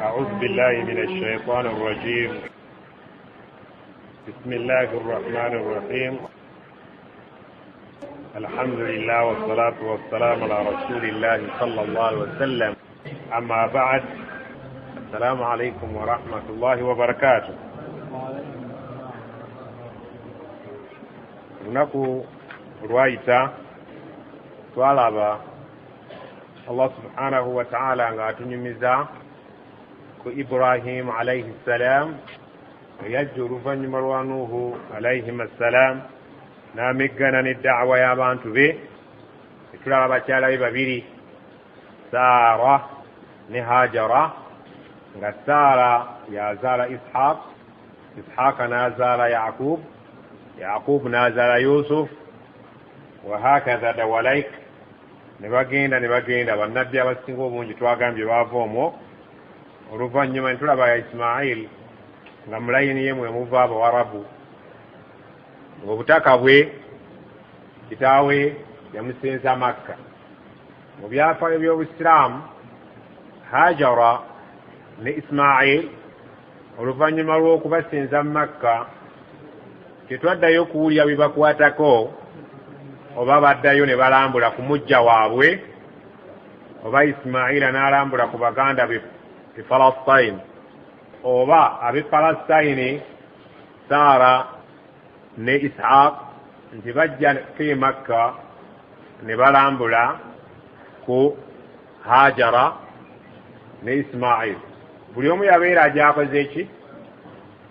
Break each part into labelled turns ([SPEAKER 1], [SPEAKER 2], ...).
[SPEAKER 1] أعوذ بالله من الشيطان الرجيم. بسم الله الرحمن الرحيم. الحمد لله والصلاة والسلام على رسول الله صلى الله عليه وسلم. أما بعد، السلام عليكم ورحمة الله وبركاته. lunaku lwayita twalaba Allah subhanahu wa ta'ala nga atunyumiza ku Ibrahim alayhi salam yajja oluvannyuma lwa Nuhu alayhim assalam n'ameggana n'eddawa y'abantu be. Tulaba abakyala be babiri, Saara ne Hajara, nga Saara yazaala Ishaq, Ishaqa n'azaala Yaqub, Yaqub n'azaala Yusuf, wa hakaza dawalaik. ne bagenda bannabbi abasinga obungi twagambye baava omwo. Oluvannyuma ne tulaba ya Ismail nga mulayini ye mwe muva Abawarabu. Obutaka bwe kitaawe yamusenza Makka. Mu byafaayo by'Obusiraamu, Hajara ne Ismail oluvannyuma lw'okubasenza Makka tetwaddayo kuwulira bibakwatako, oba baddayo ne balambula ku mujja waabwe, oba Ismaila n'alambula ku baganda be Falasitini, oba ab'e Falasitini Saara ne Ishaq nti bajjako e Makka ne balambula ku Hajara ne Ismail. Buli omu yabeera gyakoze eki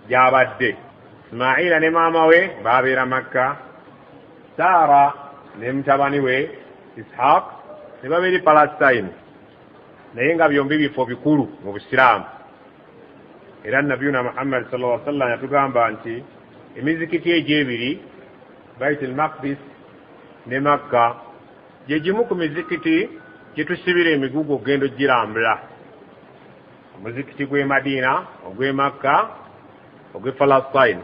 [SPEAKER 1] gyabadde. Ismaila ne maama we baabeera Makka, Saara ne mutabani we Ishaq ne babeera Falasitini, naye nga byombi bifo bikulu mu Busiraamu. Era Nabiyuna Muhammad sallallahu alaihi wasallam yatugamba nti emizikiti egy'ebiri, Baitul Maqdis ne Makka, gye gimu ku mizikiti gye tusibira emigugu ogenda ogirambula. Omuzikiti gw'e Madina, ogw'e Makka, ogw'e Falasitini,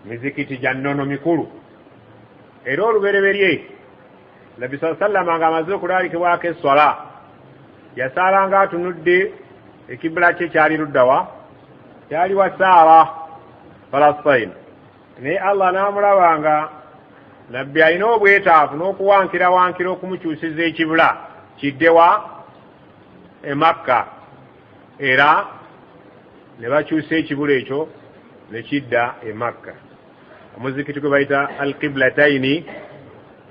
[SPEAKER 1] mizikiti gya nnono mikulu. Era olubereberye Nabbi sallallahu alaihi wasallam nga amaze okulaalikibwako esswala yasaalanga atunudde ekibula kye kyali luddawa, kyali wa Saara Falasitini. Naye Allah n'amulabanga Nabbi alina obwetaavu n'okuwankira okumukyusiza ekibula kiddewa e Makka, era ne bakyusa ekibula ekyo ne kidda e Makka. Omuzikiti gwe bayita Al-Qiblataini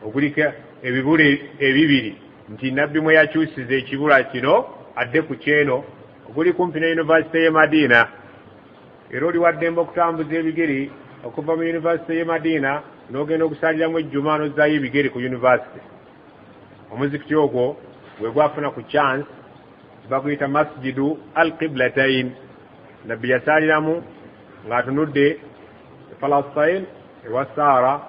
[SPEAKER 1] oguliko ebibula ebibiri, nti Nabbi mwe yakyusiza ekibula kino adde ku kyeno, oguli kumpi ne Yunivasite y'e Madina. Era oli waddembe okutambuza ebigere okuva mu Yunivasite y'e Madina n'ogenda okusaliramu ejjuma n'ozzaayo ebigere ku Yunivasite. Omuzikiti ogwo gwe gwafuna ku chance baguyita Masjidu Al-Qiblataini. Nabbi yasaaliramu ng'atunudde Falasitini ewa Saara,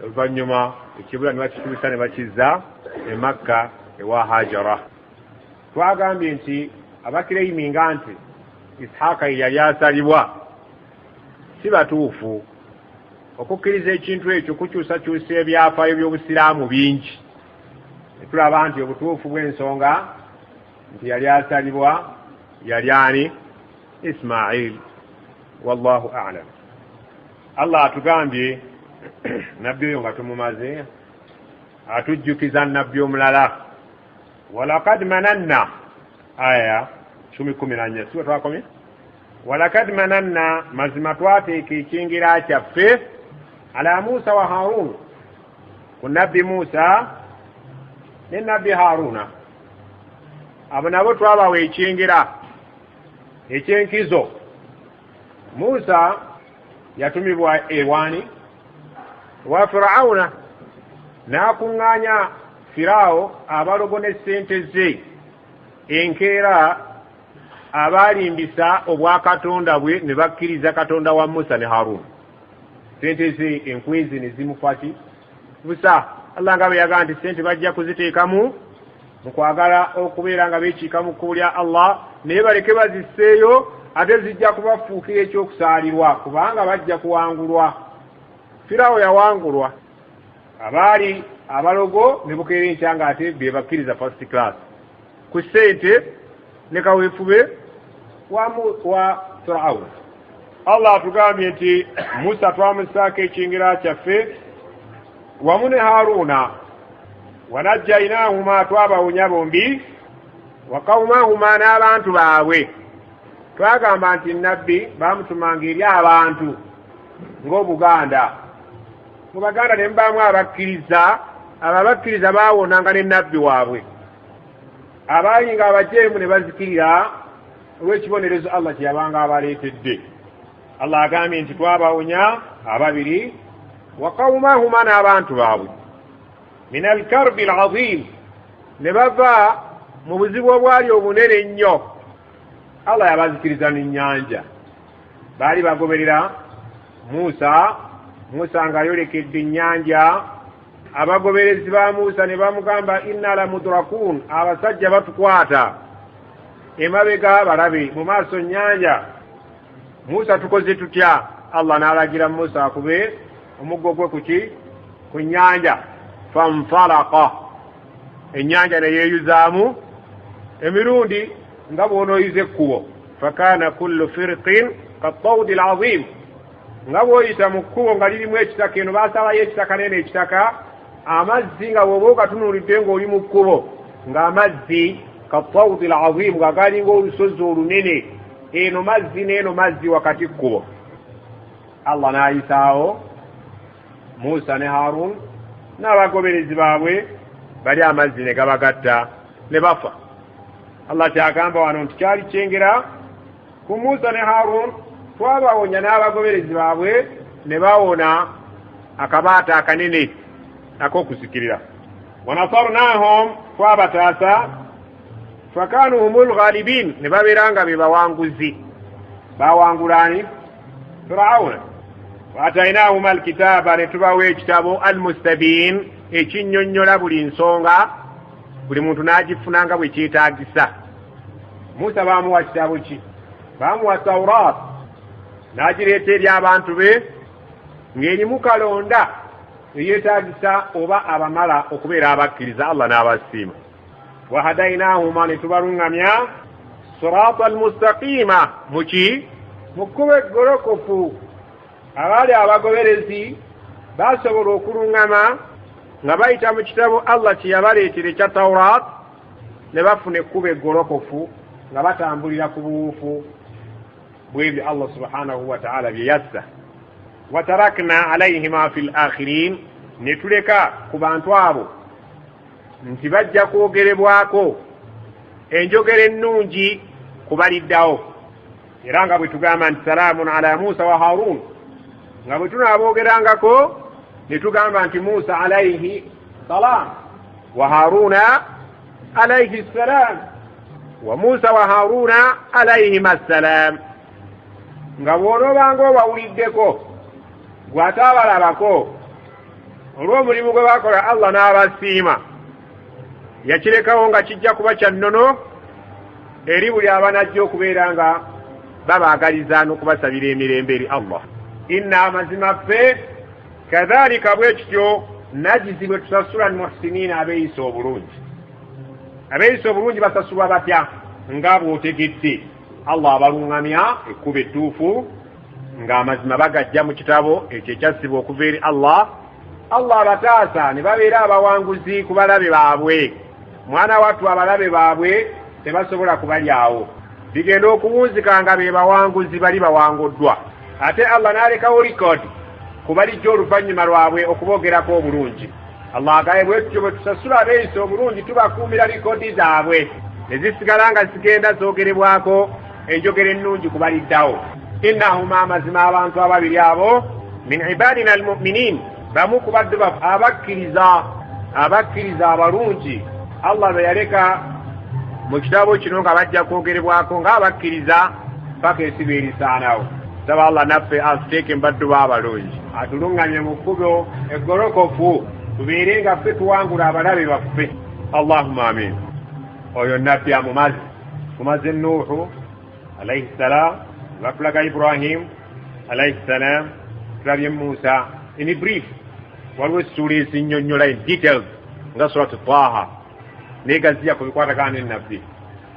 [SPEAKER 1] oluvannyuma ekibula ne bakikubisa ne bakizza e Makka ewa Hajara. Twagambye nti abakireiminga nti Ishaqa yali asalibwa si batuufu. Okukkiriza ekintu ekyo kukyusakyusa ebyafaayo by'Obusiraamu bingi. Ne tulaba nti obutuufu bw'ensonga nti yali asalibwa yali ani? Ismail. Wallahu a'lam. Allah atugambye nabbi oyo nga tumumaze atujjukiza nabbi omulala, walakad mananna, aya 10:14 siwe twakomye. Walakad mananna, mazima twateeka ekyengera kyaffe ala Musa wa Harun, ku nabbi Musa ne nabbi Haruna. Abo nabo twabawa ekyengera ekyenkizo. Musa yatumibwa ewani wa Firauna, n'akuŋŋaanya Firaawo abalogo ne ssente ze, enkeera abaalimbisa obwakatonda bwe ne bakkiriza Katonda wa Musa ne Harun. Ssente ze enkwezi ne zimufaki busa. Allah nga bwe yagamba nti ssente bajja kuziteekamu mu kwagala okubeera nga beekiika mu kkubo lya Allah, naye baleke bazisseeyo ate zijja kubafuukira ekyokusaalirwa, kubanga bajja kuwangulwa. Firaawo yawangulwa, abaali abalogo ne bukeera enkya ate be bakkiriza first class ku ssente ne kaweefube wa Firaun. Allah atugambye nti Musa twamusaako ekingira kyaffe wamu ne Haruna wanajjainaahuma twabawonya bombi wa qaumahuma n'abantu baabwe. Twagamba nti nabbi bamutumanga eri abantu ng'Obuganda. Mu Baganda ne mubaamu abakkiriza, abo abakkiriza baawonanga ne nabbi waabwe. Abaayinga abajeemu ne bazikirira olw'ekibonerezo Allah kye yabanga abaleetedde. Allah agambye nti twabawonya ababiri wa qaumahuma n'abantu baabwe min alkarbi alazim, ne bava mu buzibu obwali obunene ennyo. Allah yabazikiriza n'ennyanja. Baali bagoberera Musa ng'ayolekedde ennyanja. Abagoberezi ba Musa ne bamugamba inna la mudrakun, abasajja batukwata. Emabega balabe mu maaso nnyanja. Musa tukoze tutya? Allah n'alagira Musa akube omuggo gwe ku nnyanja. Fanfalaqa, ennyanja ne yeeyuzaamu emirundi nga bw'onooyiza ekkubo. Fakana kullu firqin kattawdi alazim, nga bw'oyita mu kkubo nga lirimu ekitaka. Eno baasabayo ekitaka nene ekitaka, amazzi nga bw'oba ogatunuulidde ng'oli mu kkubo ng'amazzi kattawdi alazim, nga galinga olusozi olunene. Eno mazzi n'eno mazzi wakati kkubo. Allah n'ayisaawo Musa ne Harun n'abagoberezi baabwe, bali amazzi ne gabagatta ne bafa. Allah kyagamba wano nti kyali kyengera ku Musa ne Harun, twabawonya n'abagoberezi baabwe ne bawona akabaata akanene ak'okusikirira. Wa nasarnahum, twabataasa. Fakanu humul ghalibin, ne babeeranga be bawanguzi. Bawangulani Firaun. Wa atainahum alkitaba, ne tubawa ekitabo almustabin, ekinnyonnyola buli nsonga, buli muntu n'agifunanga bwe kyetaagisa. Musa baamuwa kitabo ki? Baamuwa Tawrat, n'agireeta eri abantu be ng'erimu kalonda eyeetaagisa oba abamala okubeera abakkiriza Allah n'abasiima. Wa hadainahuma, ne tubaluŋŋamya sirata almustaqima, mu kkubo eggolokofu. Abaali abagoberezi baasobola okuluŋŋama nga bayita mu kitabo Allah kye yabaleetera ekya Tawrat, ne bafuna ekkubo eggolokofu nga batambulira ku buwuufu bw'ebyo Allah subhanahu wa ta'ala bye yassa. Wa tarakna alayhima fil akhirin, ne tuleka ku bantu abo nti bajja kwogerebwako enjogera ennungi kubaliddawo. Era nga bwe tugamba nti salaamun ala Musa wa Harun, nga bwe tunaaboogerangako ne tugamba nti Musa alayhi salaam wa Haruna alayhi salaam wa Musa wa Haruna alayhim assalaam. Nga bw'onoobanga obawuliddeko gw'ate abalabako olw'omulimu gwe bakola Allah n'abasiima, yakirekawo nga kijja kuba kya nnono eri buli abanajja okubeera nga babaagaliza n'okubasabira emirembe eri Allah. Inna, amazima ffe, kadhalika bwe kityo najizi bwe tusasula almuhsiniina, abeeyisa obulungi. Abeeyisa obulungi basasulwa batya? Nga bw'otegedde Allah abaluŋŋamya ekkubo ettuufu, ng'amazima bagajja mu kitabo ekyo ekyassibwa okuva eri Allah. Allah abataasa ne babeera abawanguzi ku balabe baabwe. Mwana wattu abalabe baabwe tebasobola kubalyawo, bigenda okuwunzika nga be bawanguzi bali bawanguddwa. Ate Allah n'alekawo likodi kubalijja oluvannyuma lwabwe okuboogerako obulungi. Allah agaye bwe tutyo bwe tusasula abeeyisa obulungi tubakuumira likodi zaabwe ne zisigala nga zigenda zoogerebwako enjogera ennungi kubaliddawo. Innahuma, amazima abantu ababiri abo, min ibadina almu'minin, bamu ku baddu baffe abakkiriza abalungi. Allah be yaleka mu kitabo kino nga bajja kwogerebwako ng'abakkiriza paka esiba erisaanawo. Saba Allah naffe atuteeke mu baddu b'abalungi, atuluŋŋamye mu kkubo eggolokofu, tubeere nga ffe tuwangula abalabe baffe. Allahumma amin. Oyo nabbi amumaze, tumaze Nuuhu alayhi salaam, batulaga Ibrahim alayhi salaam, tulabye Musa. In brief, waliwo essuula ezinnyonnyola in details nga suratu Taha neegaziya ku bikwatagana n'ennabbi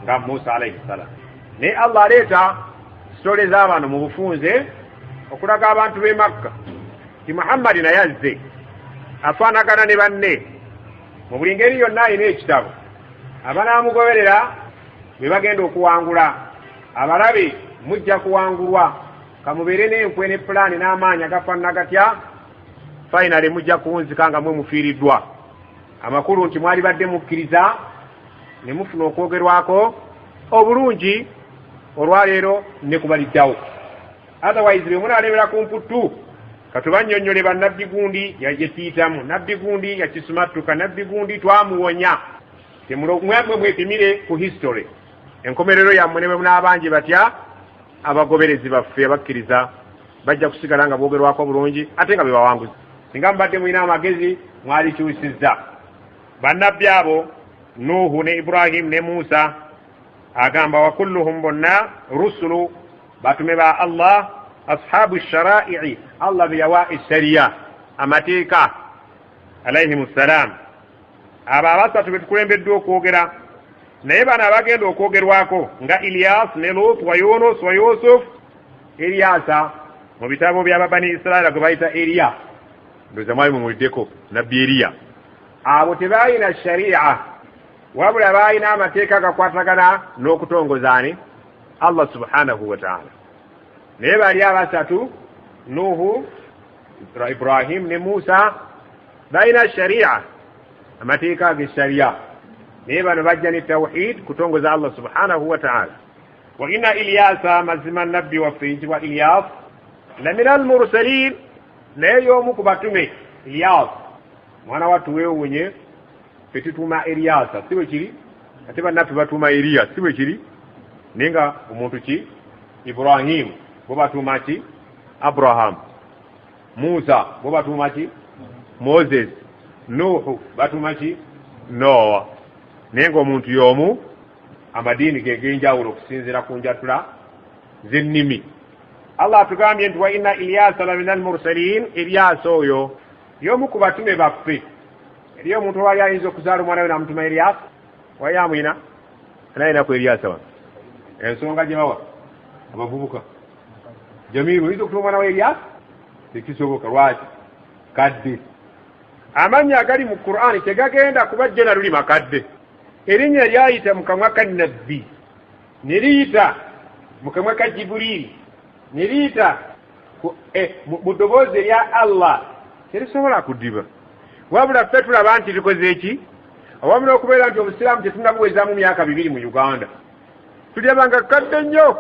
[SPEAKER 1] nga Musa alayhi salaam. naye Allah aleeta sitole z'abantu mu bufunze okulaga abantu b'e Makka ti Muhammadi naye azze afaanagana ne banne mu buli ngeri yonna alina ekitabo abanaamugoberera bwe bagenda okuwangula abalabe mujja kuwangulwa kamubeere n'enkwe ne pulaani n'amaanyi agafaanana gatya fayinale mujja kuwunzika nga mwe mufiiriddwa amakulu nti mwali badde mukkiriza ne mufuna okwogerwako obulungi olwaleero ne kubaliddawo otherwise bwe munaalemera ku mputtu katubannyonnyole bannabbi gundi gye tuyitamu nabbi gundi yakisumattuka nabbi gundi twamuwonya temwe mwepimire ku history enkomerero yammwe ne bwe munaabangi batya abagoberezi baffe abakkiriza bajja kusigala nga boogerwako bulungi ate nga bebawanguzi singa mubadde mulina amagezi mwalikyusizza bannabbi abo Nuhu ne Ibrahim ne Musa agamba wa kulluhum bonna rusulu batume ba Allah ashabu shara'i'i Allah biyawa ishariya amateeka alayhimu salam aba abasatu betukulembeddwa okwogera naye bano abagenda okwogerwako nga Ilyas ne Lut wa Yunus wa Yusuf Ilyasa mu bitabo bya Bani Israila gwe bayita Eliya ndoza mwali mumuliddeko nabbi Eliya abo tebalina sharia wabula balina amateeka gakwatagana n'okutongozaani Allah subhanahu wa ta'ala naye bali abasatu Nuhu Ibrahim ne Musa balina sharia amateeka g'esharia naye bano bajja ne tawhid kutongoza Allah subhanahu wa ta'ala wa inna Ilyasa mazima nabbi waffe yitibwa Ilyas la min al-mursalin naye y'omu ku batume Ilyas mwana wattu weewunye fetutuuma Ilyasa si bwe kiri ate bannaffe batuuma Eliya si bwe kiri naye nga omuntu ki Ibrahim bo batuuma ki Abraham Musa bo batuuma ki Moses Nuhu batuuma ki Noah naye ng'omuntu y'omu amadiini ge g'enjawulo okusinziira ku njatula z'ennimi Allah atugambye nti wa inna Ilyasa la min al-mursalin Ilyasa oyo y'omu ku batume baffe eriyo omuntu wali ayinza okuzaala omwana we namutuma Ilyasa wali amuyina anayinaku Ilyasa wano ensonga gye bawa abavubuka Jamiru oyinza okutuma omwana we Ilyasa tekisoboka lwaki kadde amannya agali mu Qur'ani tegagenda kuba jjena luli makadde erinnya lyayita mu kamwa ka nabbi ne liyita mu kamwa ka Jibuliiri ne liyita mu ddoboozi erya Allah terisobola kudiba wabula ffe tulaba nti tukoze eki awamu n'okubeera nti obusiraamu tetunnabuwezaamu myaka 2 mu Uganda tulyabanga kadde nnyo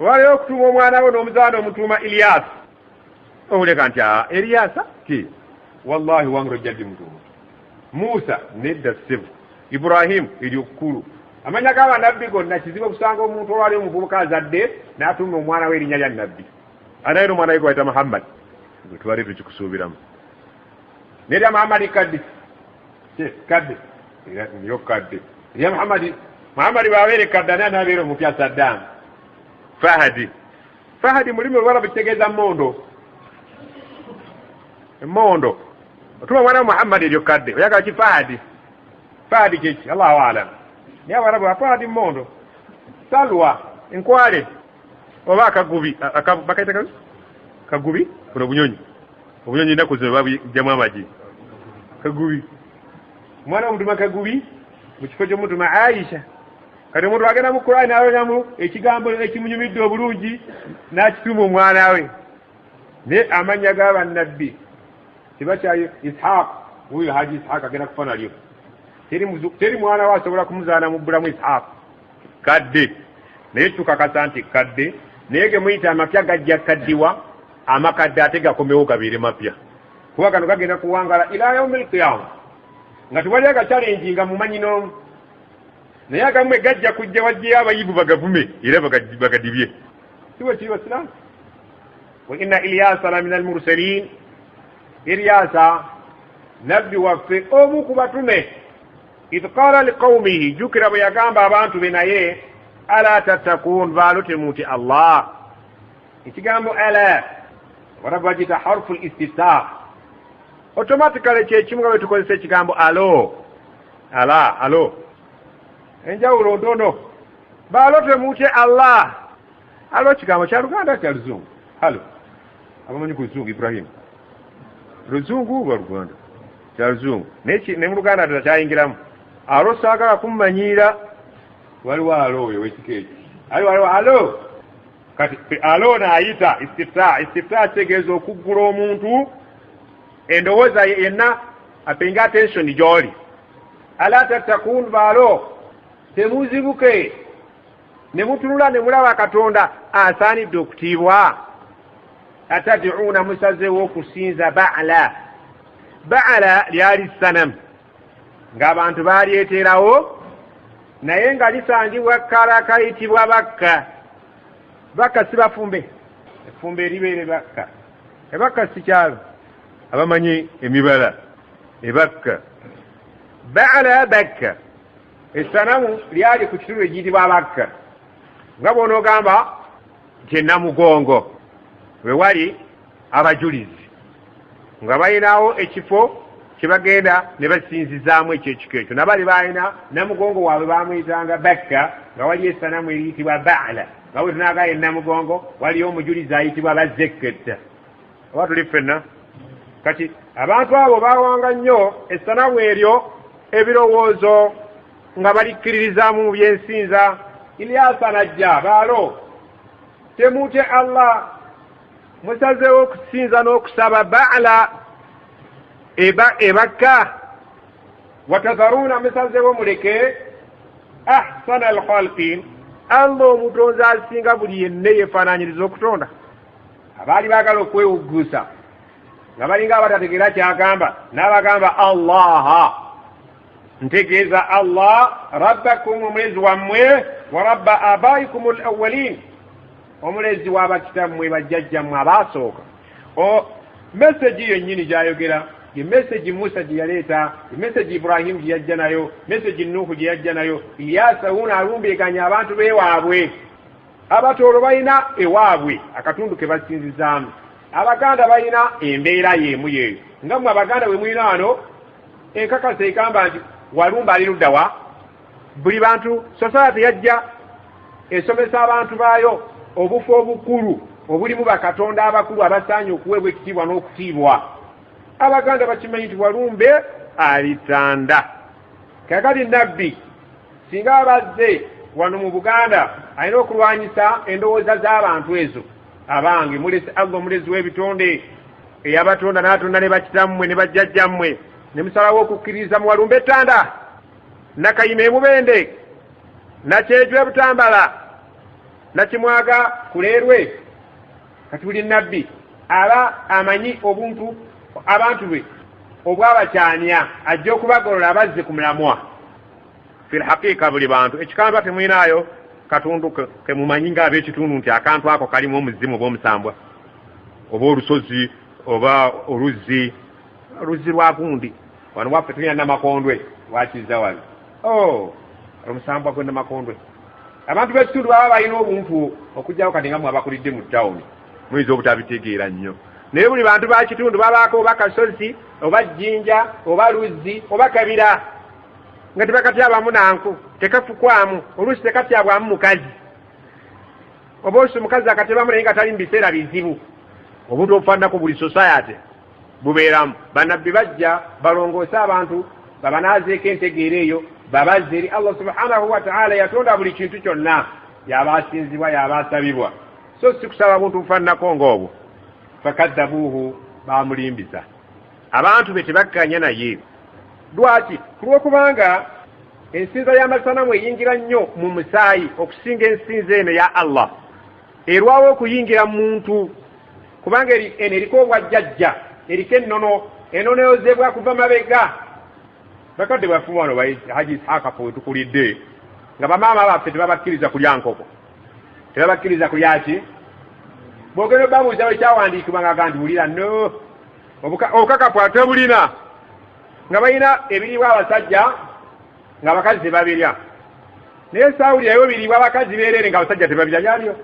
[SPEAKER 1] olwaleero okutuma omwana we n'omuzaana omutuuma Ilyasa oleka nti Ilyasa ki wallahi wange ojjadde mutuuma Musa nedda ssebo Ibrahim eryokukulu amanya g'abannabbi gonna kizibu okusanga omuntu olwali omuvubuka azadde n'atuma omwana we erinnya lya nabbi anaye n'omwana we gwayita Muhammad gwe tubale tukikusuubiramu nerya Muhammadi kadde kadde niyo kadde erya Muhammadi bw'abeere kadde ani anaabeere omupya Saddam Fahadi mulimi olwarabu kitegeeza mmondo emmondo otuma omwana wa Muhammadi eryo kadde oyagala ki Fahadi kyeki Allahu alam naye abarabu Fahadi mmondo salwa enkwale oba akagubi bakaita kagubi buno obunyonyi ennaku zino babijjamu amagi kagubi omwana omutuma kagubi mu kifo ky'omutuma Aisha kati omuntu agenda mu Qur'ani n'alonyamu ekigambo ekimunyumidde obulungi n'akituma omwana we naye amannya g'abannabbi tebakyayo Ishaq wuyo Haji Ishaq agenda kufa nalyo teri mwana we asobola kumuzaana mu bbulamu Ishaq kadde naye tukakasa nti kadde naye ge muyita amapya gajja kaddiwa amakadde ate gakomewo gabeere mapya kuba gano gagenda kuwangala ila yaumil qiyama nga tewali agachallenge nga mumanyi n'omu naye agamu gajja kujja wajjeyo abayivu bagavume era bagadibye siwe kiri basiraamu wa inna Ilyasa la min al-mursalin Ilyasa nabbi waffe omu ku batume idh qala liqaumihi jukira bwe yagamba abantu be naye ala tattakun baalute muti Allah ekigambo ala warabu bagita harfu l-istiftah automatically kyekimu nga bwe tukozesa ekigambo alo alo enjawulo ntono baalo temutye Allah. Halo kigambo kya Luganda kya Luzungu. Halo abamanyi ku Luzungu Ibrahim Luzungu wa Luganda kya Luzungu ne mu Luganda takyayingiramu. Alo saagala kummanyira waliwo alo oyo wekikeeki waliwo alo kati alo naayita istifta kitegeeza okuggula omuntu endowooza yenna apenga attention gy'oli. Ala tattakun baalo temuzibuke ne mutunula ne mulaba Katonda asaanidde okutiibwa. Atadiuna musazeewo okusinza Baala lyali sanamu ng'abantu baalyeterawo naye nga lisangibwa kkala kayitibwa bakka si bafumbe. Effumbe eribeere bakka. Ebakka si kyalo abamanyi emibala ebakka. Baala bakka essanamu lyali ku kitundu ekiyitibwa bakka nga bw'onoogamba nti enamugongo we wali abajulizi nga balinawo ekifo kye bagenda ne basinzizaamu ekyo ekyo nabali balina namugongo waabwe bamwyitanga bakka nga wali essanamu eriyitibwa Baala nga bwe tunaaga enamugongo waliyo omujulizi ayitibwa Bazekketta. Oba tuli ffenna kati abantu abo bawanga nnyo essanamu eryo ebirowoozo nga balikkiririzaamu mu byensinza. Ilyasa najja baalo temutye Allah musazeewo okusinza n'okusaba Baala ebakka. Watadharuuna musazeewo muleke ahsana alkhalqin Allah omutonzi asinga buli yenna yefaananyiriza okutonda. Abaali baagala okwewugguusa nga balinga abatategeera kyagamba n'abagamba Allah ntegeeza Allah rabbakum omulezi wammwe wa rabba abaikum alawwalin omulezi w'abakitammwe bajjajjammwe abaasooka. Message yennyini gy'ayogera ye message Musa gye yaleeta, ye message Ibrahim gye yajja nayo, message Nuhu gye yajja nayo. Ilyasa wuno alumbeekanya abantu beewaabwe. Abatoolo balina ewaabwe akatundu ke basinzizaamu. Abaganda balina embeera y'emu yeeyo nga mmwe Abaganda bwe mulina wano enkakasa ekamba nti Walumba ali ludda wa. Buli bantu society yajja esomesa abantu baayo obufu obukulu obulimu bakatonda abakulu abasaanye okuweebwa ekitiibwa n'okutiibwa. Abaganda bakimanyi nti Walumbe alitanda. Kakati nabbi singa abazze wano mu Buganda alina okulwanyisa endowooza z'abantu ezo abange mulese Allah omulezi w'ebitonde eyabatonda n'atonda ne bakitammwe ne bajjajjammwe ne musalawo okukkiririza mu Walumbe ettanda Nakayima emubende Nakyejwe ebutambala Nakimwaga kuleerwe. Kati buli nabbi aba amanyi obuntu abantu be obwabakyanya ajja okubagolola abazze ku mulamwa. Fil haqiqa buli bantu ekikamba temwinaayo katundu ke mumanyi ng'ab'ekitundu nti akantu ako kalimu omuzimu oba omusambwa oba olusozi oba oluzzi lwa gundi. Wano waffe tulina Namakondwe wakiza wano. Omusambwa gwe Namakondwe. Abantu b'ekitundu baba balina obuntu okugyawo kati nga mwe abakulidde mu tawuni muyinza obutabitegeera nnyo. Naye buli bantu ba kitundu babaako oba kasozi oba jjinja oba luzzi oba kabira nga tebakatyabamu nanku tekafukwamu oluusi tekatyabwamu mukazi oba oluusi mukazi akatebamu naye nga tali mu biseera bizibu. Obuntu obufaananako buli society bubeeramu. Bannabbi bajja balongoose abantu babanaazeeko entegeera eyo babazze eri Allah subhanahu wa ta'ala yatonda buli kintu kyonna yabaasinzibwa yabaasabibwa. So si kusaba buntu bufaananako ng'obwo. Fakaddabuuhu baamulimbiza. Abantu be tebakkanya naye. Lwaki? Kulwokubanga ensinza y'amasanamu eyingira nnyo mu musaayi okusinga ensinza eno ya Allah. Erwawo okuyingira muntu kubanga eno eriko obwajjajja eriko ennono eyozebwa kuva mabega. Bakadde baffe wano Haji Ishaaka we tukulidde nga bamaama baffe tebabakkiriza kulya nkoko, tebabakkiriza kulya ki. Bw'ogenda babuuza ekyawandiikibwa nga ndiwulira no obukakafu atebulina nga balina ebiriibwa abasajja ng'abakazi tebabirya. Naye saawulirayo biriibwa abakazi beerere ng'abasajja tebabirya byalyo.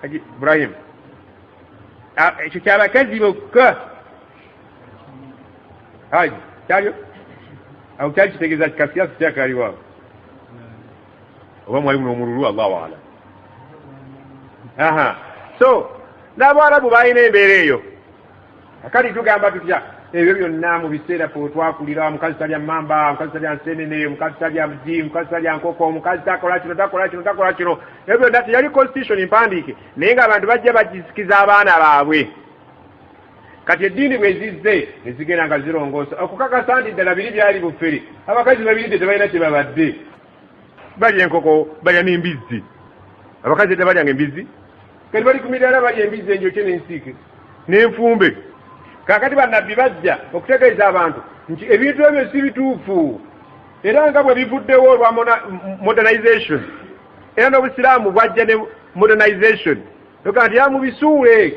[SPEAKER 1] Haji Ibrahim ekyo kyabakazi bokka. Haji kyalyo awo kyali kitegeeza kikasiyaasi kyakaliwaawo. oba mwali muno omululu Allahu a'lam. So n'Abarabu balina embeera eyo. Akali tugamba tutya ebyo byonna mu biseera ffe twakulira, omukazi talya mamba, omukazi talya nsenene, omukazi talya mji, omukazi talya nkoko, omukazi takola kino. Ebyo byonna teyali constitution mpandiike, naye ng'abantu bajja bagisikiza abaana baabwe. Kati eddiini bwe zizze ne zigenda nga zirongoosa okukakasa nti ddala biri byali bufere. Abakazi babiridde tebalina kye babadde. Balya enkoko, balya n'embizzi. Abakazi tebalyanga embizzi. Kati bali ku midaala balya embizzi enjokye n'ensiike n'enfumbe. Kakati bannabbi bajja okutegeeza abantu nti ebintu ebyo si bituufu, era nga bwe bivuddewo olwa modernization, era n'obusiraamu bwajja ne modernization, oga nti mubisuule,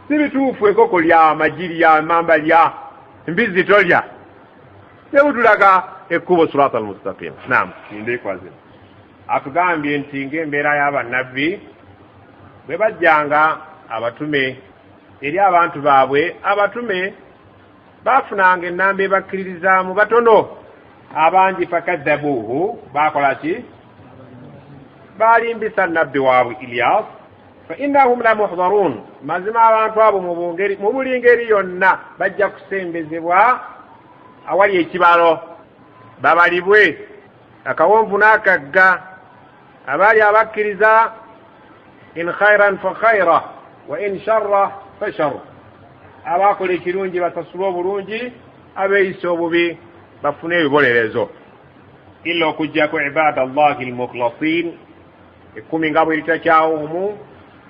[SPEAKER 1] si bituufu. Enkoko lya, amagi lya, mamba lya, embizzi tolya. Nebutulaga ekkubo sirata al-mustaqim. Naam, ndekwaze atugambye nti ng'embeera y'abannabbi bwe bajjanga abatume eri abantu baabwe, abatume bafunanga ennamba ebakkiririzaamu batono. Abangi fakaddabuuhu, bakola ki? Balimbisa nabbi waabwe Ilyas. Fa innahum la muhdarun, mazima abantu abo mu buli ngeri yonna bajja kusembezebwa awali ekibalo, babalibwe akawonvu n'akagga. Abaali abakkiriza in khairan fa khaira wa in sharra fa sharra, abakola ekirungi basasulwa obulungi, abeeyisa obubi bafune ebibolerezo. Illa okuggyako ibadallahi almukhlasin, 10 nga bwe litakyawomu,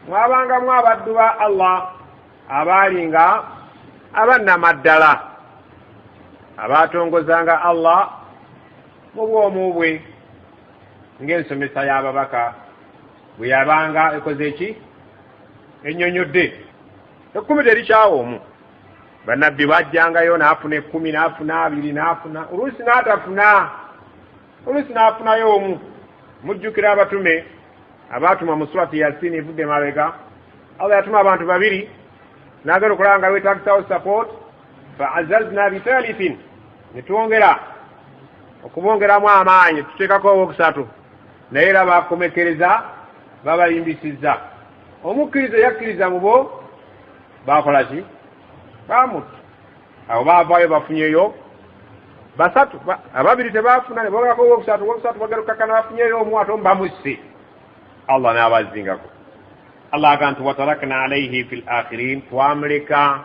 [SPEAKER 1] mwabangamu abaddu ba Allah abaalinga abannamaddala, abaatongozanga Allah mu bwomu bwe ng'ensomesa y'ababaka bwe yabanga ekoze eki? Ennyonnyodde. 10 terikyawomu. Bannabbi bajjangayo n'afuna 10, n'afuna 2, n'afuna oluusi n'atafuna, oluusi n'afunayo omu. Mujjukira abatume abaatuma mu surati Yasin evudde mabega. Allah yatuma abantu 2 n'agenda okulaba nga beetagisawo support, fa azazna bitalithin, ne twongera okubongeramu amaanyi, tuteekako owokusatu, naye era bakomekereza, babalimbisizza. Omukkiriza yakkiriza mu bo, bakola ki? Bamutta. Awo baavaayo bafunyeyo basatu, 2 tebaafuna, ne bongerako owokusatu bagenda okukakkana bafunyeyo omu, ate omu bamusse. Allah n'abazingako. Allah aga nti watarakna alayhi fil akhirin, twamuleka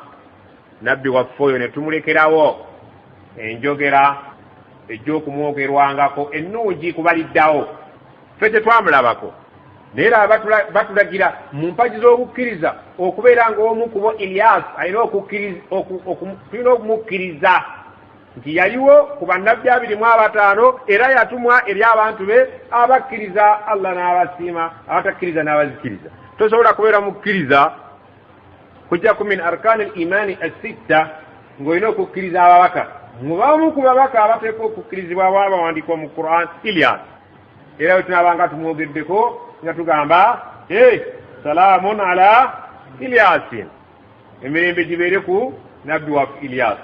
[SPEAKER 1] nabbi waffe oyo ne tumulekerawo enjogera ejj'okumwogerwangako ennungi kubaliddawo. Ffe tetwamulabako, naye era batulagira mu mpagi z'obukkiriza okubeera ng'omu ku bo Ilyas alina tulina okumukkiriza nti yaliwo ku bannabbi 25 era yatumwa eri abantu be abakkiriza Allah n'abasiima, abatakkiriza n'abazikiriza. Tosobola kubeera mukkiriza kujjaku min arkaani al-imaani as-sitta ng'olina okukkiriza ababaka. Mubamu ku babaka abateekwa okukkirizibwa abawandiikwa mu Qur'an Ilyas. Era bwe tunaabanga tumwogeddeko nga tugamba salaamun ala Ilyasin, emirembe gibeere ku nabbi waffe Ilyas.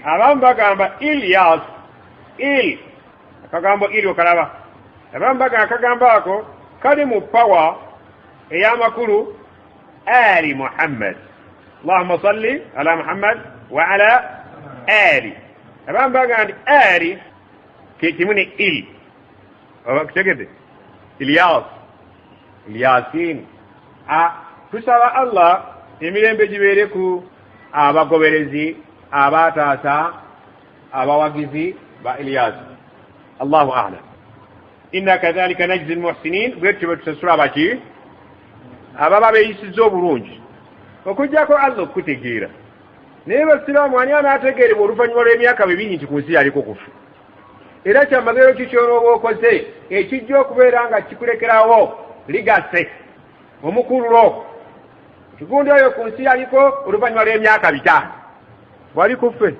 [SPEAKER 1] Abamu bagamba Ilyas, akagambo okalaba. Abamu bagamba akagambo ako kali mu pawa ey'amakulu ali Muhammad. Allahumma salli ala Muhammad wa ala ali. Abamu bagamba nti ali kimu ne kitegedde Ilyas, Ilyasin. Tusaba Allah emirembe gibeere ku abagoberezi, abaataasa, abawagizi ba Ilyas. Allahu a'lam. Inna kadhalika najzi almuhsinin, bwetyo bwe tusasula abaki ababa beeyisizza obulungi, okuggyako Allah okutegeera. Naye basiraamu ani anaategeerebwa oluvannyuma lw'emyaka 2 nti ku nsi yaliko kufa? Era kyamagero ki ky'onooba okoze ekijja okubeera nga kikulekerawo ligase omukululo? Kigundi oyo ku nsi yaliko oluvannyuma lw'emyaka 5 bwali kuffe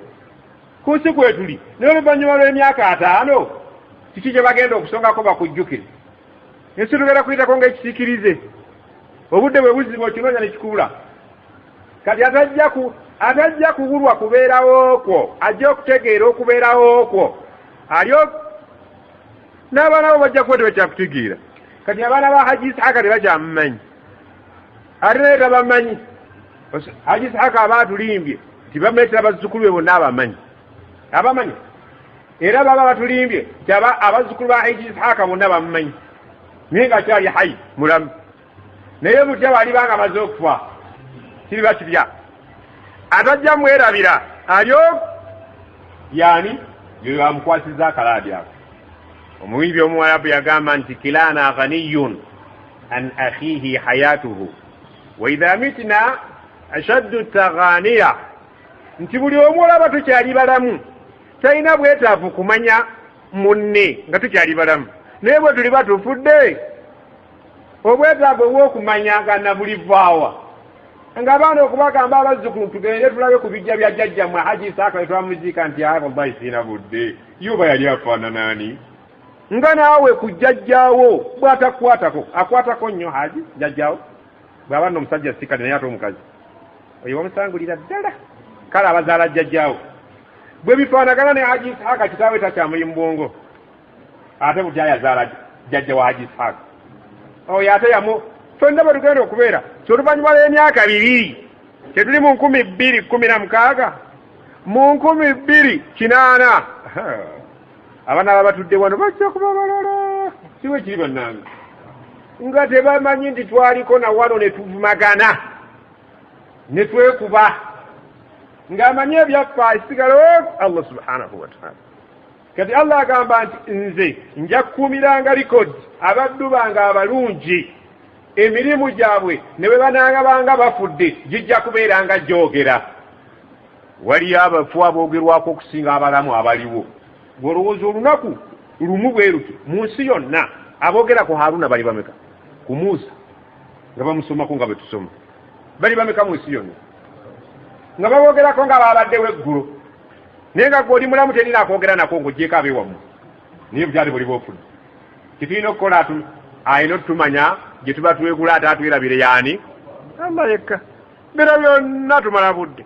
[SPEAKER 1] ku nsi kwetuli, naye oluvannyuma lw'emyaka 5 kiki gye bagenda okusongako bakujjukire? Ensi tugenda kuyitako ng'ekisiikirize, obudde bwe buzibu okinoonya ne kikubula. Kati atajja kubulwa kubeerawo okwo, ajja okutegeera okubeerawo okwo, n'abaana bo bajja kuba tebakyakutegeera kati abaana ba Haji Isaka tebakyamumanyi ate naye tabamanyi Haji Isaka aba atulimbye nti bamuleetera bazzukulu be bonna abamanyi era baba batulimbye nti abazzukulu ba Haji Isaka bonna bamumanyi naye ng'akyali hayi mulamu naye butya bwalibanga amaze okufa kiriba kitya atajja mwerabira alyo yani yoyo amukwasiza akalaadi ako omuwimbi omuwarabu yagamba nti kilana ghaniyun an akhihi hayatuhu wa idha mitna ashaddu taghaniya nti buli omu olaba tukyali balamu talina bwetaavu kumanya munne nga tukyali balamu naye bwe tuli batufudde obwetaavu obw'okumanya nga nabulivaawa ng'abaana okubagamba abazzukulu tugende tulabe ku bijja bya jjajjammwe Haji Isaka bwe twamuziika nti wallahi siina budde yuba yali afaanana ani nga naawe ku jjajjaawo bw'atakwatako akwatako nnyo Haji jjajjaawo bw'aba nno omusajja sikale naye ate omukazi oyo bamusangulira ddala kale abazaala jjajjaawo bwe bifaanagana ne Haji Isaka kitaawe takyamuli mu bwongo ate butya yazaala jjajja wa Haji Isaka oyo ate yamu ffenna bwe tugenda okubeera kyoluvannyuma lw'emyaka 2 kyetuli mu 2016 mu 2080 abaana babatudde wano bajja kuba balala siwe kiri bannange nga tebamanyi nti twaliko na wano ne tuvumagana ne twekuba ng'amanyi ebyaffe asigalo Allah subhanahu wa ta'ala kati Allah agamba nti nze nja kukuumiranga likodi abaddu bange abalungi emirimu gyabwe ne bwe banaabanga bafudde gijja kubeeranga gyogera waliyo abafu aboogerwako okusinga abalamu abaliwo ng'olowooza olunaku lumu bwe luti mu nsi yonna aboogera ku Haruna bali bameka ku Musa nga bamusomako nga bwe tusoma bali bameka mu nsi yonna nga baboogerako nga babaddewo eggulo naye nga gwe oli mulamu terina akwogera nako ng'oggyeko abeewamu naye bukyali buli bwofudde kitulina okukola ayina otutumanya gye tuba tuwegula ate atwerabire yaani Allah yekka bira byonna tumala budde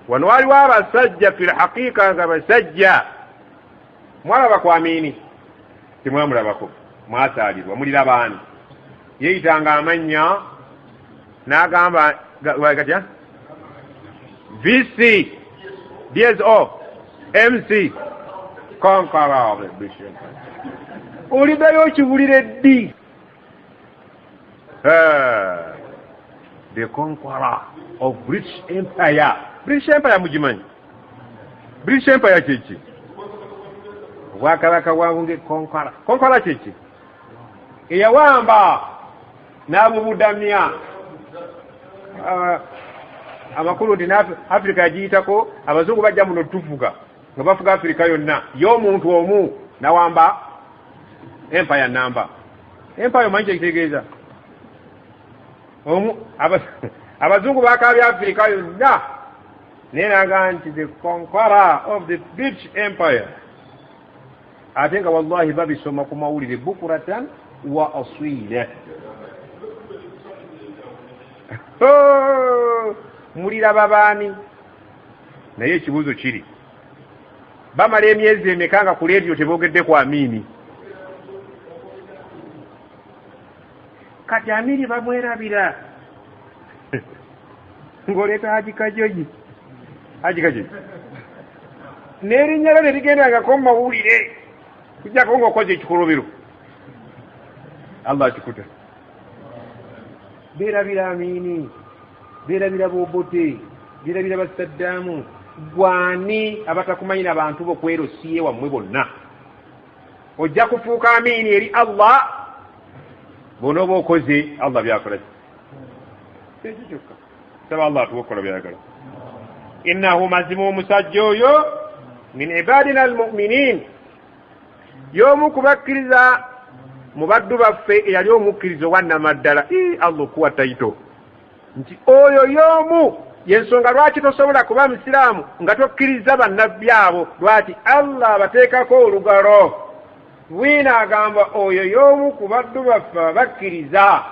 [SPEAKER 1] wano waliwo abasajja fil haqiqa nga basajja mwalaba ku Amini temwamulabako mwasaalirwa mulira baani yeeyitanga amannya n'agamba katya VC DSO MC Conqueror of the British Empire oliddayo okibulira eddi the conqueror of British Empire. British Empire mugimanyi British Empire kyeki obwakabaka bwabunge conqueror kyeki eyawamba n'abubudamya amakulu nti Africa yagiyitako abazungu bajja muno tufuga nga bafuga Africa yonna y'omuntu omu nawamba empire namba empire manyi kyekitegeeza abazungu bakabya Africa yonna naye naga nti the conqueror of the British Empire ate nga wallahi babisoma ku mawulire bukuratan wa aswila mulira babaani naye ekibuuzo kiri bamala emyezi emeka nga ku leediyo teboogedde ku Amini kati Amini bamwerabira ng'oleeta Haji Kajoyi n'erinnya lyo ne ligendangako mu mawulire kujjako ng'okoze ekikolobero Allah akikuta beerabira Amini beerabira Bobote beerabira Basaddaamu gwani abatakumanyira abantu bokwero siye wammwe bonna ojja kufuuka Amini eri Allah bono bokoze Allah byakola kyokka saba Allah atuwokola byagala innahu mazimu omusajja oyo min ibadina almu'minin y'omu kubakkiriza mu baddu baffe eyali omukkirizo wannamaddala Allah okuwa tayito nti oyo y'omu yensonga lwaki tosobola kuba musiraamu nga tokkiriza bannabbi abo lwaki Allah abateekako olugalo bwina agamba oyo y'omu ku baddu baffe abakkiriza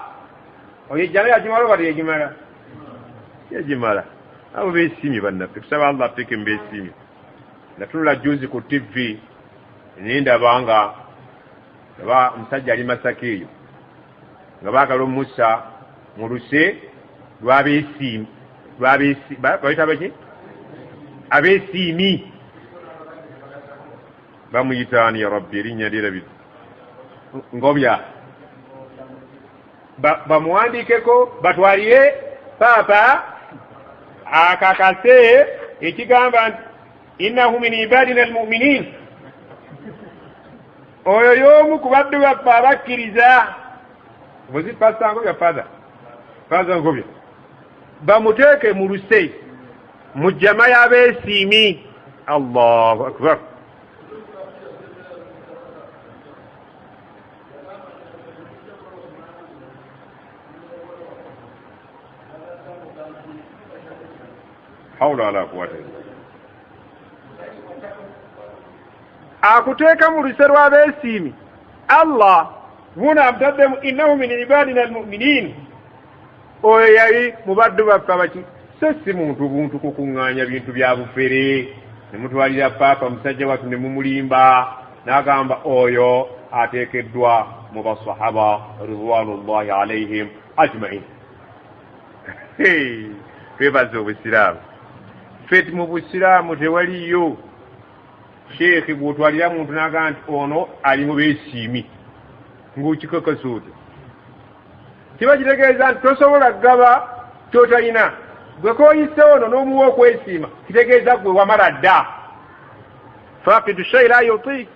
[SPEAKER 1] oyo ejjana yagimala oba teyagimala yagimala abo beesimye bannaffe tusaba Allah ateeke mu beesimye natunula juzi ku TV nendabanga aba omusajja ali Masaka eyo nga baagala omussa mu luse lw'abeesiimi bayita baki abeesiimi bamuyitaani ya rabbi erinnya lyerabiri ngobya bamuwandiikeko batwalire paapa akakase ekigamba nti innahu min ibadina almuminin oyo y'omu ku baddu baffe abakkiriza muzi pasta ngobya faza ngobya bamuteeke mu luse mu jjama y'abeesiimi. Allahu akbar. hawla wala quwwata akuteeka mu luse lw'abeesiimi Allah buna amutaddemu innahu min ibadina almuminin. Oyo yali mu baddu baffe abaki so si muntu buntu kukuŋŋaanya bintu bya bufere ne mutwalira paapa musajja wattu ne mumulimba n'agamba oyo ateekeddwa mu basahaba ridwanullahi alaihim ajmain. Twebaza obusiraamu. Feti mu busiraamu tewaliyo sheekhi bw'otwalira muntu n'agamba nti ono ali mu beesiimi ng'okikakasa otyo. Kiba kitegeeza nti tosobola kugaba ky'otalina. Gwe kooyise ono n'omuwa okwesiima kitegeeza gwe wamala dda. Faaqidu shay la yuti.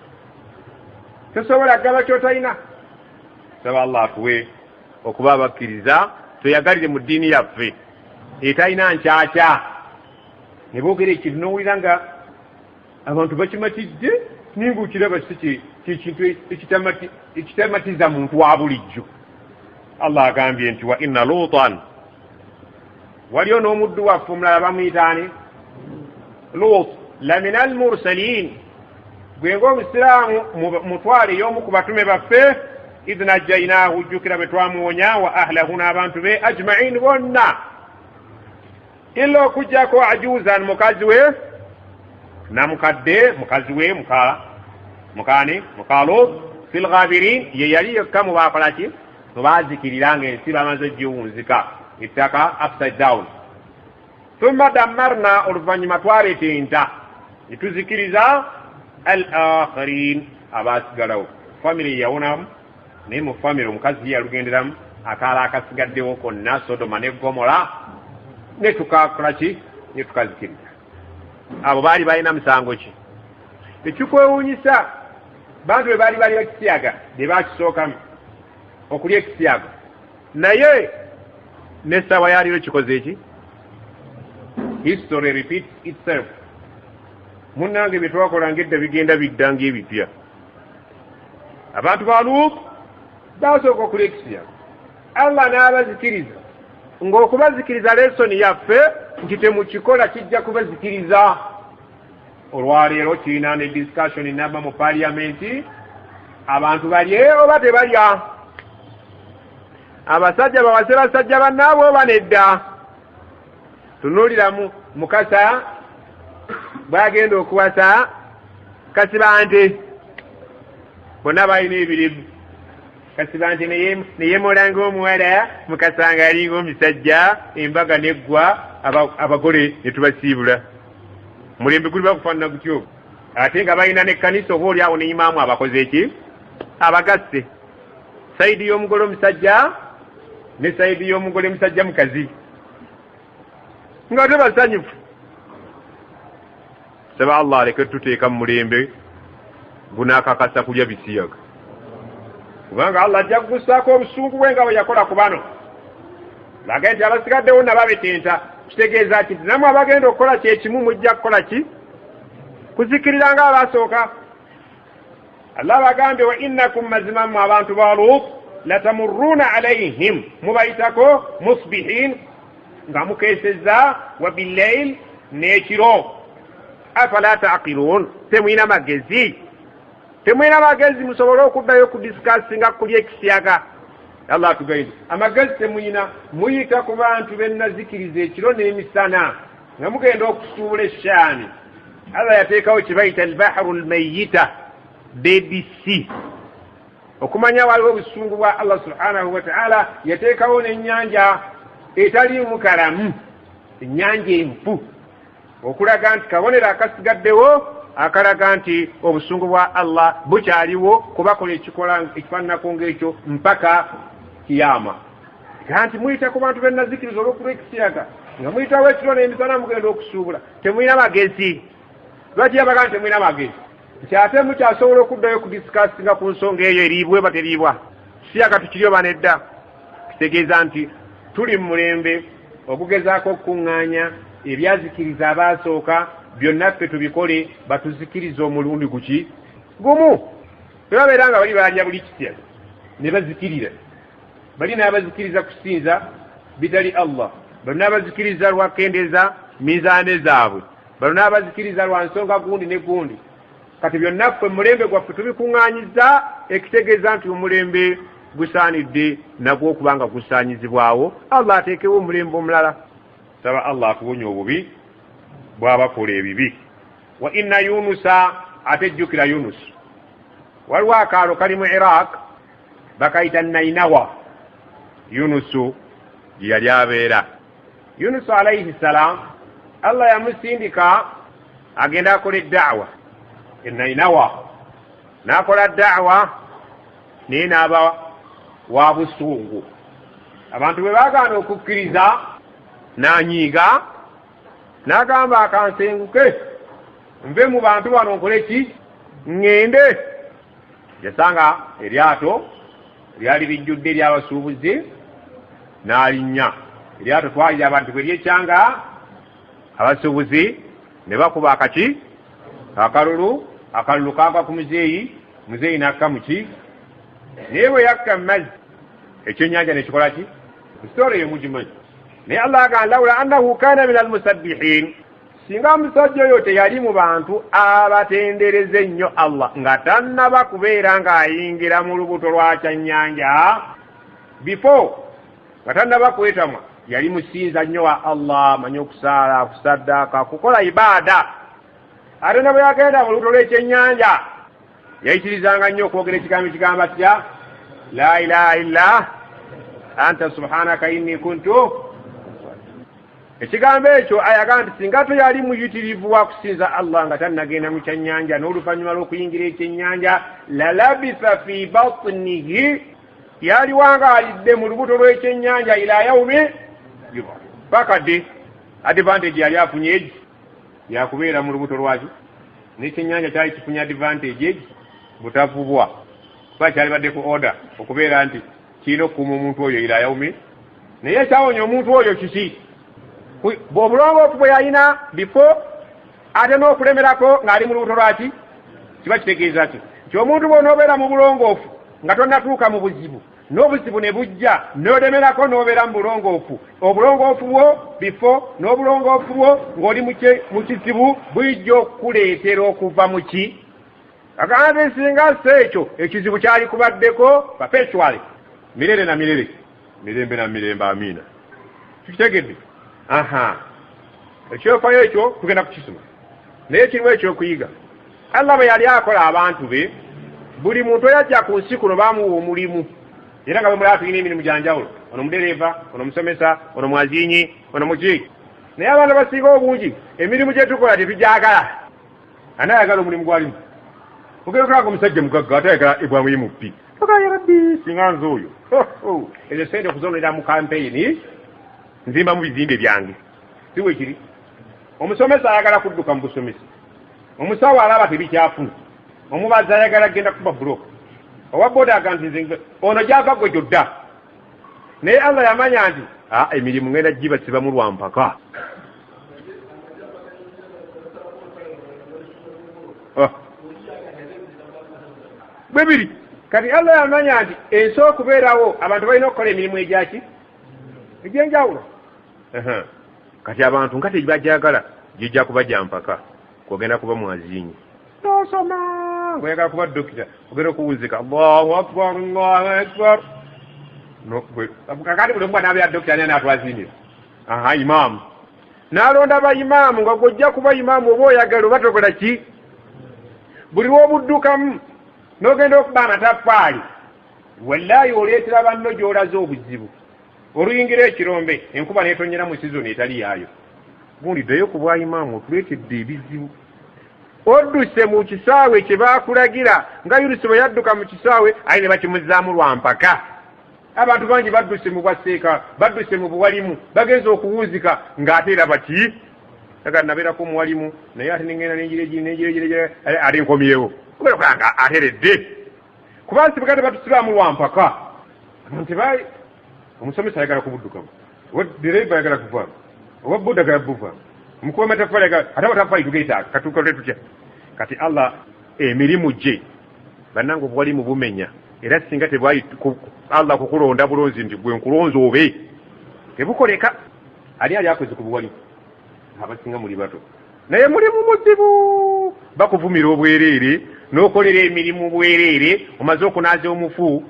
[SPEAKER 1] Tosobola kugaba ky'otalina. Saba Allah atuwe okuba abakkiriza tweyagalire mu ddiini yaffe etalina nkyakya. Ne boogera ekintu n'owulira nga abantu bakimatidde ninguukiraba kintu ekitamatiza muntu wa bulijjo. Allah agambye nti wa inna lutan waliyo n'omuddu waffe omulala bamuyitaani Lut la min almursalin. Gwe ng'omusiraamu mutwale y'omu ku batume baffe idh najjaynaahu jjukira bwe twamuwonya wa ahlahu n'abantu be ajmain bonna illa okujjako ajuzan mukazi we namukadde mukazi we muka Lut fil ghabirin ye yali yekka mu baakola ki baazikirira ng'ensi bamaze ogiwunzika ettaka upside down. Thumma dammarna oluvannyuma twaleetenta ne tuzikiriza al akharin abaasigalawo. Famire yawonamu naye mu famire omukazi yalugenderamu akaala akasigaddewo konna Sodoma ne Gomora ne tukakola ki ne tukazikiriza. Abo baali balina musango ki? Ekikwewuunyisa bantu bwe baali bali bakisiyaga bye baakisookamu okulya ekisiyaga naye n'essaawa yaliro kikoze eki? History repeats itself. Munnange bye twakola ng'edda bigenda bidda ng'ebipya. Abantu ba Lut baasooka okulya ekisiyaga. Allah n'abazikiriza ng'okubazikiriza lesoni yaffe nti temukikola kijja kubazikiriza. Olwaleero kirina ne discussion enamba mu parliamenti abantu balye oba tebalya. Abasajja bawase basajja bannaabwe oba nedda. Tunuuliramu Mukasa baagenda okuwasa Kasibante bonna balina ebirimu. Kasibante ne yeemolanga omuwala Mukasa nga alinga omusajja embaga neggwa abagole ne tubasiibula. Mulembe guli bakufaanana gutyo ate nga balina n'ekkanisa oba oli awo ne imaamu abakoze eki abagasse sayidi y'omugole omusajja ne sayidi y'omugole musajja mukazi nga tebasanyufu. Saba Allah aleke tuteeka mu mulembe gunaakakasa kulya bisiyaga kubanga Allah ajja kugussaako obusungu bwe nga bwe yakola ku bano. Laga nti abasigaddewo nababetenta kitegeeza nti namwe abagenda okukola kyekimu mujja kukola ki? Kuzikirira nga abaasooka. Allah bagambye wa innakum mazimamu abantu ba Lut latamurruuna alayhim mubayitako musbihin nga mukeesezza wa billayl n'ekiro. Afala taaqiluun temwina magezi musobole okuddayo okudisikasinga kulya ekisiyaga. Allah atugayire amagezi temuyina muyita ku bantu bennazikiriza ekiro n'emisana nga mugenda okusuula eshaani. Allah yateekawo kye bayita albahru almayita dead sea. okumanya waliwo obusungu bwa Allah subhanahu wa ta'ala yateekawo n'ennyanja etaliimu kalamu, ennyanja enfu, okulaga nti kabonero akasigaddewo akalaga nti obusungu bwa Allah bukyaliwo kubakola ekifaananako ng'ekyo mpaka kiyama. Kanti muyita ku bantu bennazikiriza olw'okuba ekisiyaga nga muyitawo ekiro n'emisana mugenda okusuubula, temulina magezi. Lwaki yabaga nti temulina magezi? Nti ate mukyasobola okuddayo kudisikasinga ku nsonga eyo eriibwe bateriibwa. Kisiyaga tukiryo banedda. Kitegeeza nti tuli mu mulembe ogugezaako okukuŋŋaanya ebyazikiriza abaasooka byonna ffe tubikole batuzikiriza omulundi gumu. Tebabeera nga bali balya buli kisiyaga ne bazikirira. Bali n'abazikiriza kusinza bitali Allah, bali n'abazikiriza lwakendeeza mizaane zaabwe, bali n'abazikiriza lwa nsonga gundi ne gundi. Kati byonna ffe mulembe gwaffe tubikuŋŋaanyiza, ekitegeeza nti omulembe gusaanidde nagwo okubanga gusaanyizibwawo. Allah ateekewo omulembe omulala. Saba Allah akuwonya obubi bw'abakola ebibi. Wa inna Yunusa, ate jjukira Yunus. Waliwo akaalo kali mu Iraq bakayita Nainawa. Yunusu gye yali abeera. Yunusu alayhi salam Allah yamusindika agenda akola eddawa e Nainawa. N'akola ddawa naye n'aba wa busungu. Abantu bwe baagaana okukkiriza n'anyiiga n'agamba akansenguke nve mu bantu bano nkole ki ŋŋende. Yasanga eryato lyali lijjudde ery'abasuubuzi n'alinnya. Eryato twalira abantu bwe lyekyanga abasuubuzi ne bakuba akalulu kaaka ku muzeeyi n'akka mu ki. Naye bwe yakka mu mazzi ekyennyanja ne kikola ki? Sitoori eyo mugimanyi. Naye Allah agamba lawula annahu kaana min almusabbihin, singa omusajja oyo teyali mu bantu abatendereza ennyo Allah nga tannaba kubeera ng'ayingira mu lubuto lwa kyannyanja before nga tannaba kwetamwa, yali musinza nnyo wa Allah, amanyi okusaala, kusaddaaka, kukola ibaada. Ate ne bwe yagenda mu lubuto lw'ekyennyanja yayitirizanga nnyo okwogera ekigambo ekigamba kitya? La ilaha illa anta subhanaka inni kuntu. Ekigambo ekyo ayaga nti singa yali muyitirivu wa kusinza Allah nga tannagenda mu kyannyanja n'oluvannyuma lw'okuyingira ekyennyanja, lalabisa fi batnihi, yaliwanga alidde mu lubuto lw'ekyennyanja ila yaumi paka dde. Advantage yali afunye egi yakubeera mu lubuto lwaki, n'ekyennyanja kyali kifunye advantage egi butavubwa kuba kyali badde ku order okubeera nti kirina okukuuma omuntu oyo ila yaumi. Naye ekyawonya omuntu oyo kiki? Obulongoofu bwe yalina before ate n'okulemerako ng'ali mu lubuto lwaki, kiba kitegeeza ki? Nti omuntu bw'onoobeera mu bulongoofu nga tonnatuuka mu buzibu, n'obuzibu ne bujja n'olemerako n'obeera mu bulongoofu, obulongoofu bwo before n'obulongoofu bwo ng'oli mu kizibu bulijja okukuleetera okuva mu ki? Agamba singa ekyo ekizibu kyali kubaddeko perpetually, mirere na mirere, mirembe na mirembe, amiina. Tukitegedde? Ekyofayo ekyo tugenda kukisoma, naye kirimu ekyokuyiga. Allah bwe yali akola abantu be, buli muntu oyajja ku nsi kuno baamuwa omulimu, era nga bwe muli tulina emirimu gya njawulo. Ono mudereeva, ono musomesa, ono mwazinyi, ono muki. Naye abantu abasinga obungi emirimu gye tukola tetugyagala. Anaayagala omulimu gwalimu. Ogenda okulaba omusajja mugagga ate ayagala ebwamu yemuppi. Ya Rabbi, singa nze oyo. Ezo sente okuzonera mu kampeyini nzimba mu bizimbe byange. Si bwe kiri. Omusomesa ayagala kudduka mu busomesa. Omusawo alaba tebikyafuna. Omubazi ayagala genda kuba buloka. Owa boda aganti nze ono gyava gwe gyodda. Naye Allah yamanya nti emirimu ngenda gibasiba mu lwampaka. Bwe biri. Kati Allah yamanya nti ensi okubeerawo abantu balina okukola emirimu egyaki? Egyenjawulo. Kati abantu nga tebajagala gijja kuba gya mpaka, kwogenda kuba mwazinyi. Tosoma ng'oyagala kuba dokita, ogenda okuwuzika Allahu akbar, Allahu akbar. Kakati buli omu bw'anabeera dokita ani anaatwazinira? Imaamu. N'alonda bayimaamu nga gw'ojja kuba imaamu oba oyagala oba tokola ki? Buli w'obuddukamu n'ogenda okuba amataffaali wallahi oleetera banno gy'olaze obuzibu oluyingira ekirombe enkuba neetonyera mu sizoni etali yaayo gundi ddayo ku bwa imaamu otuleetedde ebizibu odduse mu kisaawe kye baakulagira nga Yunusi bwe yadduka mu kisaawe ayi ne bakimuzzaamu lwa mpaka abantu bangi badduse mu bwaseeka badduse mu buwalimu bagenza okuwuuzika ng'ate era bati aga nabeerako omuwalimu naye ate nengenda nenjire ate nkomyewo kubeera kulanga ateredde kuba nsibugade batusibaamu lwa mpaka ntibayi omusomesa ayagala kubuddukamu oba dereva ayagala kuvaamu oba budda agala buvaamu omukuba amataffaali ate amataffaali tugeetaaga katuukale tutya kati Allah emirimu gye bannange obuwalimu bumenya era singa tebwayi Allah kukulonda bulonzi nti gwe nkulonza obe tebukoleka ali akoze ku buwalimu abasinga muli bato naye mulimu muzibu bakuvumira obwereere n'okolera emirimu bwereere omaze okunaaza omufu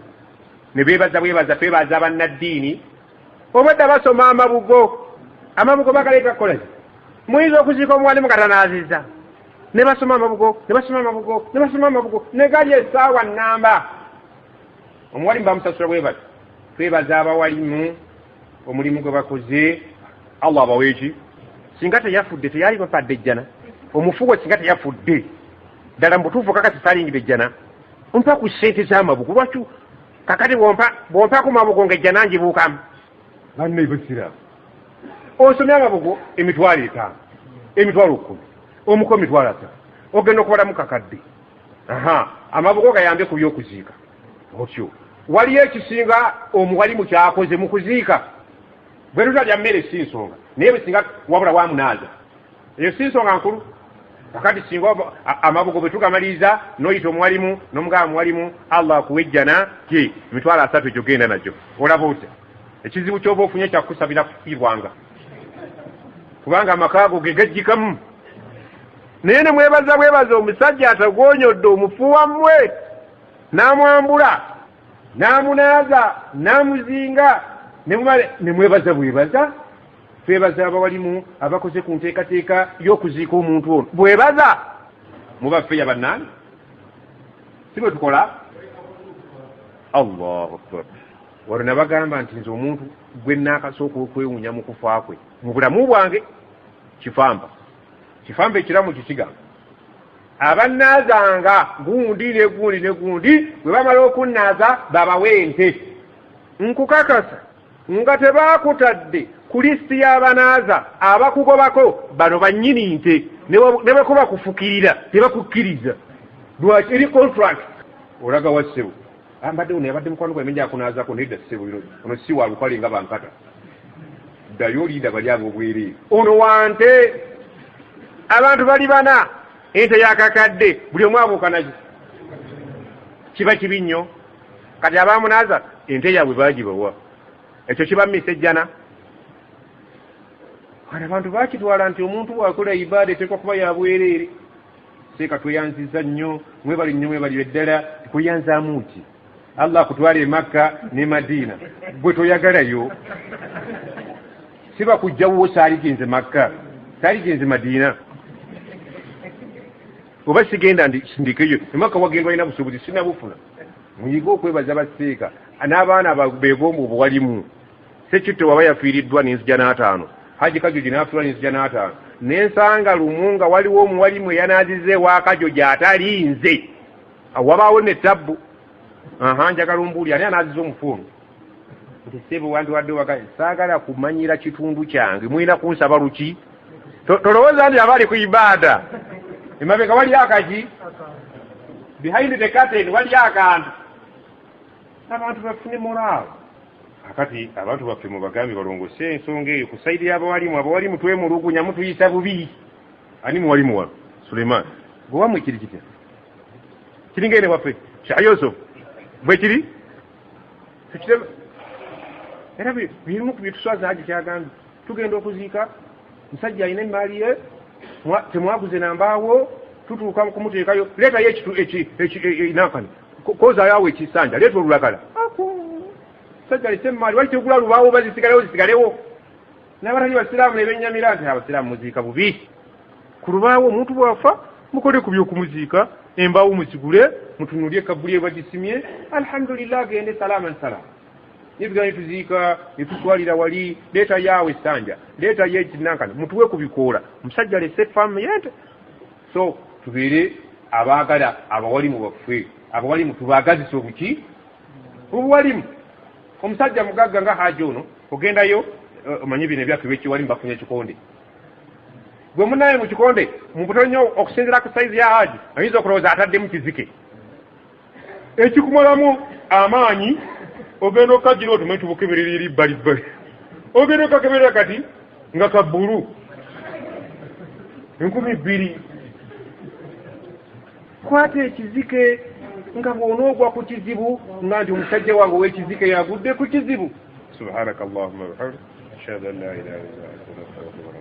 [SPEAKER 1] ne beebaza twebaza abannaddiini obadde basoma amabugo bagaleeta kukolazi muyinza okuziika omuwalimu katanaaziza ne basoma amabugo ne gali essaawa nnamba omuwalimu bamusasula bwe bati twebaza abawalimu omulimu gwe bakoze Allah abaweeki singa teyafudde teyali bapadde ejjana omufu gwe singa teyafudde ddala mubutuufu kakati saalingidde ejjana ompa ku ssente z'amabugo lwaki kakati bwompa ku mabugo ng'ejjana ngibuukamu banne basiraamu osomye amabugo emitwalo 5 emitwalo 10 omuko emitwalo 5 ogenda okubalamu kakadde amabugo gayambe ku by'okuziika otyo waliyo ekisinga omuwalimu kyakoze mu kuziika bwe tutalya mmere si nsonga naye bwe singa wabula wamunaaza eyo si nsonga nkulu kakati singa amabugo bwe tugamaliriza n'oyita omuwalimu n'omugaba muwalimu Allah akuwa ejjana gye emitwalo 3 egyo genda nagyo olaba otya ekizibu ky'oba ofunye kyakusabira kufiirwanga kubanga amakaago ge gajjikamu naye ne mwebaza omusajja atagonyodde omufu wammwe n'amwambula n'amunaaza n'amuzinga ne mwebaza twebaza abawalimu abakoze ku nteekateeka y'okuziika omuntu ono bwebaza mubafeeya bannaani si bwe tukola Allahu akbar wano nabagamba nti nze omuntu gwe naakasooka okwewuunya mu kufa kwe mu bulamu bwange kifamba ekiramu kisigama abannaazanga gundi ne gundi bwe bamala okunnaaza babawe ente nkukakasa nga tebaakutadde ku lisiti y'abanaaza abakugobako bano bannyini nte ne bwe kuba kufukirira tebakukkiriza lwaki eri contract olaga wa ssebo ambaddewo nayabadde mukwano gwa emenya akunaazako nedda ssebo ono si wa lukale nga bankata ddayo olinda bali abo obwereere ono wante abantu bali bana ente yakakadde buli omu abuuka nazo kiba kibi nnyo kati abaamunaaza ente yaabwe baagibawa ekyo kibamisa ejjana kati abantu bakitwala nti omuntu bwakola ibaada eteekwa kuba yabwereere seeka tweyanziza nnyo mwebali nnyo mwebalire ddala tikuyanzaamu nti Allah akutwala e Makka ne Madiina gwe toyagalayo siba kujjawo saaligenze Makka saaligenze Madiina oba sigenda ndikeyo e Makka wagenda walina busuubuzi sinabufuna muyiga okwebaza baseeka n'abaana beegomba obuwalimu sekitto waba yafiiriddwa n'enzija n'ataano Haji Kajoji n'afiirwa n'enzija n'ataano n'ensanga lumu nga waliwo omuwalimu eyanaazize wa Kajoji atalinze wabaawo nettabbu njagala ombuuli ani anaaziza omufuunu nti ssebo wantu wadde waka saagala kumanyira kitundu kyange mulina kunsaba luki tolowooza nti aba ali ku ibaada emabega wali akaki behind the curtain wali akantu abantu bafune moraal akati abantu baffe mubagambi balongose ensonga eyo ku saidi y'abawalimu twemulugunya mutuyisa bubi ani muwalimu wano Suleiman gwe wamwe kiri kitya kiringa ene waffe Shayoso bwe kiri tukirema era birimu ku byetuswaza Haji kyagambye tugenda okuziika musajja alina emaali ye temwaguze nambaawo tutuuka kumuteekayo leetayo nakani kozaayo ekisanja leeta olulagala musajja alise emaali wali tegula lubaawo zisigalewo n'abatali basiraamu ne bennyamira nti abasiraamu muziika bubi ku lubaawo omuntu bwafa mukole ku by'okumuziika embawo musigule mutunulye kabuli bagisimye alhamdulillah gende salama salam nibigani tuziika netutwalira wali leeta yawe sanja leeta yekinankana mutuwe kubikoola musajja lese famu yente so tubeere abaagala abawalimu baffe abawalimu tubaagazisa obuki obuwalimu omusajja mugagga nga haji ono ogendayo omanyi bino ebyaffe byekiwalimu bafunye ekikonde gwe munaye mu kikonde mubutonyo okusinzira ku saizi ya haji ayinza okulowooza ataddemu kizike ekikumalamu amaanyi ogenda okagira otumanyi tubukeberera eri bbalibbali ogenda okakeberera kati nga kabbulu 2,000 kwata ekizike nga bw'onoogwa ku kizibu nga nti omusajja wange ow'ekizike yagudde ku kizibu subhanaka allahumma wa bihamdika ashhadu an la ilaha illa anta astaghfiruka wa atubu ilayk